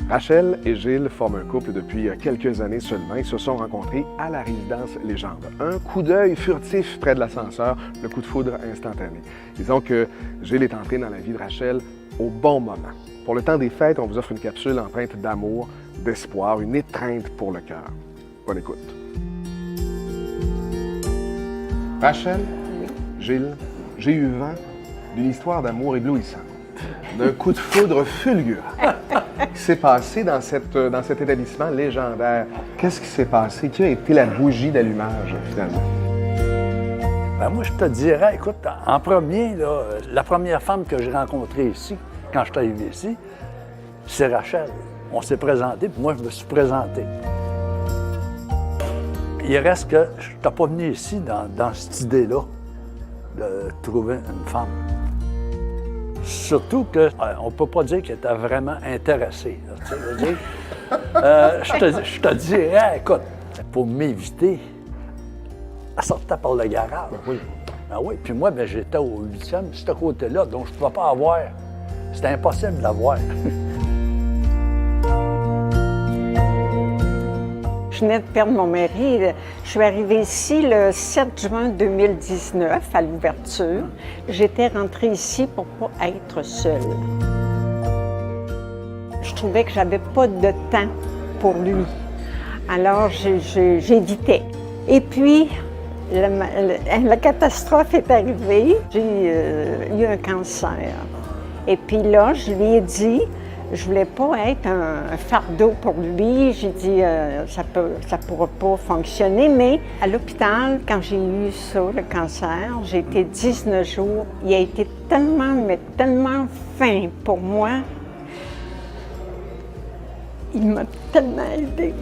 Rachel et Gilles forment un couple depuis quelques années seulement. Ils se sont rencontrés à la résidence Légende. Un coup d'œil furtif près de l'ascenseur, le coup de foudre instantané. Disons que Gilles est entré dans la vie de Rachel au bon moment. Pour le temps des fêtes, on vous offre une capsule empreinte d'amour, d'espoir, une étreinte pour le cœur. Bonne écoute. Rachel, Gilles, j'ai eu vent d'une histoire d'amour éblouissante, d'un coup de foudre fulgurant. Qu'est-ce qui s'est passé dans cet établissement légendaire? Qu'est-ce qui s'est passé? Qui a été la bougie d'allumage, finalement? Ben moi, je te dirais, écoute, en premier, là, la première femme que j'ai rencontrée ici, quand je suis arrivé ici, c'est Rachel. On s'est présenté, puis moi, je me suis présenté. Il reste que je n'étais pas venu ici dans cette idée-là de trouver une femme. Surtout qu'on ne peut pas dire qu'elle était vraiment intéressée. Là, tu sais, je veux dire. Je te dirais, écoute, pour m'éviter, elle sortait par le garage. Oui. Ben oui, puis moi, ben, j'étais au 8e, ce côté-là, donc je ne pouvais pas avoir. C'était impossible d'avoir. Je venais de perdre mon mari. Je suis arrivée ici le 7 juin 2019 à l'ouverture. J'étais rentrée ici pour ne pas être seule. Je trouvais que j'avais pas de temps pour lui. Alors j'évitais. Et puis, la catastrophe est arrivée. J'ai eu un cancer. Et puis là, je lui ai dit, je voulais pas être un fardeau pour lui. J'ai dit, ça pourra pas fonctionner. Mais à l'hôpital, quand j'ai eu ça, le cancer, j'ai été 19 jours. Il a été tellement, mais tellement fin pour moi. Il m'a tellement aidée.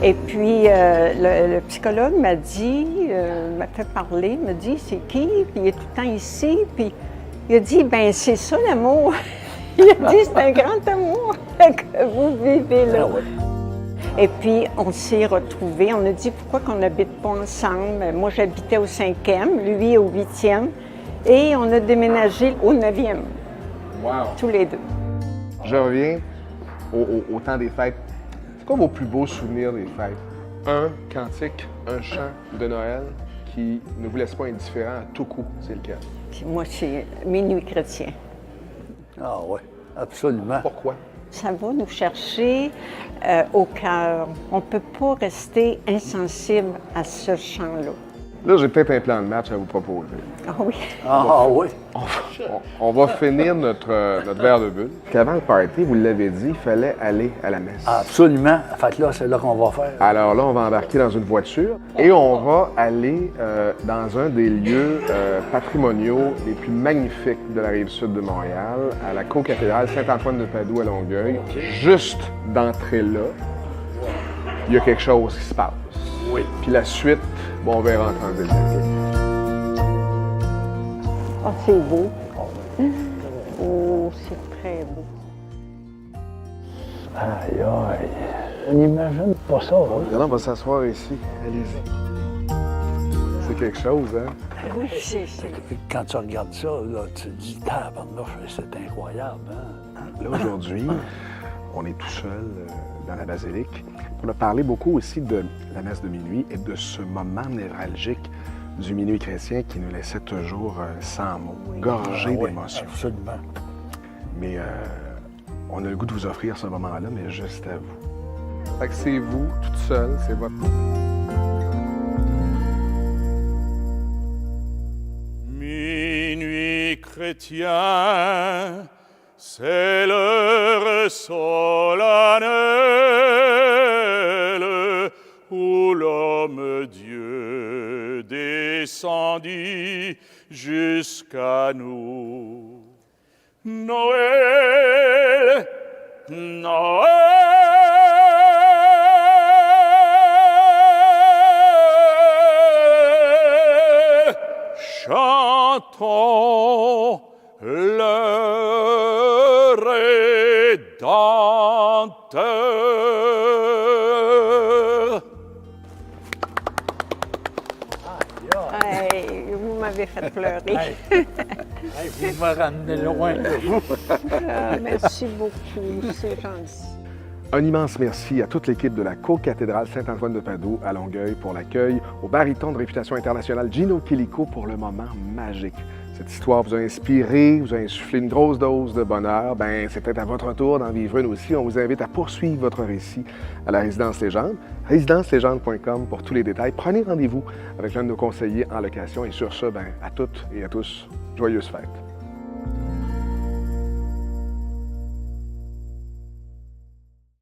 Et puis, le psychologue m'a dit, m'a fait parler, m'a dit, c'est qui? Puis il est tout le temps ici. Puis il a dit, ben c'est ça l'amour. Il a dit, c'est un grand amour que vous vivez là. Et puis, on s'est retrouvés. On a dit, pourquoi qu'on n'habite pas ensemble? Moi, j'habitais au 5e, lui au 8e. Et on a déménagé au 9e. Wow! Tous les deux. Je reviens au temps des fêtes. C'est quoi vos plus beaux souvenirs des fêtes? Un cantique, un chant de Noël qui ne vous laisse pas indifférent à tout coup, c'est lequel? Puis moi, c'est Minuit chrétien. Ah oui, absolument. Pourquoi? Ça va nous chercher au cœur. On ne peut pas rester insensible à ce chant-là. Là, j'ai peut-être un plan de match à vous proposer. Ah oui. Ah oui. On va finir notre verre de bulle. Qu'avant le party, vous l'avez dit, il fallait aller à la messe. Absolument. Fait que là, c'est là qu'on va faire. Alors là, on va embarquer dans une voiture et on va aller dans un des lieux patrimoniaux les plus magnifiques de la rive sud de Montréal, à la co-cathédrale Saint-Antoine-de-Padoue à Longueuil. Juste d'entrer là, il y a quelque chose qui se passe. Oui. Puis la suite, bon, on verra entendre le détail. Oh, c'est beau. Oh, c'est très beau. Aïe, aïe. On n'imagine pas ça, hein? Maintenant, on va s'asseoir ici. Allez-y. C'est quelque chose, hein? Oui, c'est... Quand tu regardes ça, là, tu te dis, tabarnouche, c'est incroyable, hein? Là, aujourd'hui, on est tout seul dans la basilique. On a parlé beaucoup aussi de la messe de minuit et de ce moment névralgique du minuit chrétien qui nous laissait toujours sans mots, gorgé d'émotions. Absolument. Mais on a le goût de vous offrir ce moment-là, mais juste à vous. Fait que c'est vous, toute seule, c'est votre moment. Minuit chrétien, c'est l'heure solennelle où l'homme Dieu descendit jusqu'à nous. Noël, Noël, chantons le Rédempteur. Hey, vous m'avez fait pleurer. Vous me ramenez loin de vous. Merci beaucoup, c'est gentil. Un immense merci à toute l'équipe de la co-cathédrale Saint-Antoine de Padoue à Longueuil pour l'accueil, au baryton de réputation internationale Gino Chilico pour le moment magique. Cette histoire vous a inspiré, vous a insufflé une grosse dose de bonheur. Ben, c'est peut-être à votre tour d'en vivre une aussi. On vous invite à poursuivre votre récit à la Résidence Légende, résidencelégende.com pour tous les détails. Prenez rendez-vous avec l'un de nos conseillers en location et sur ce, ben, à toutes et à tous, joyeuses fêtes.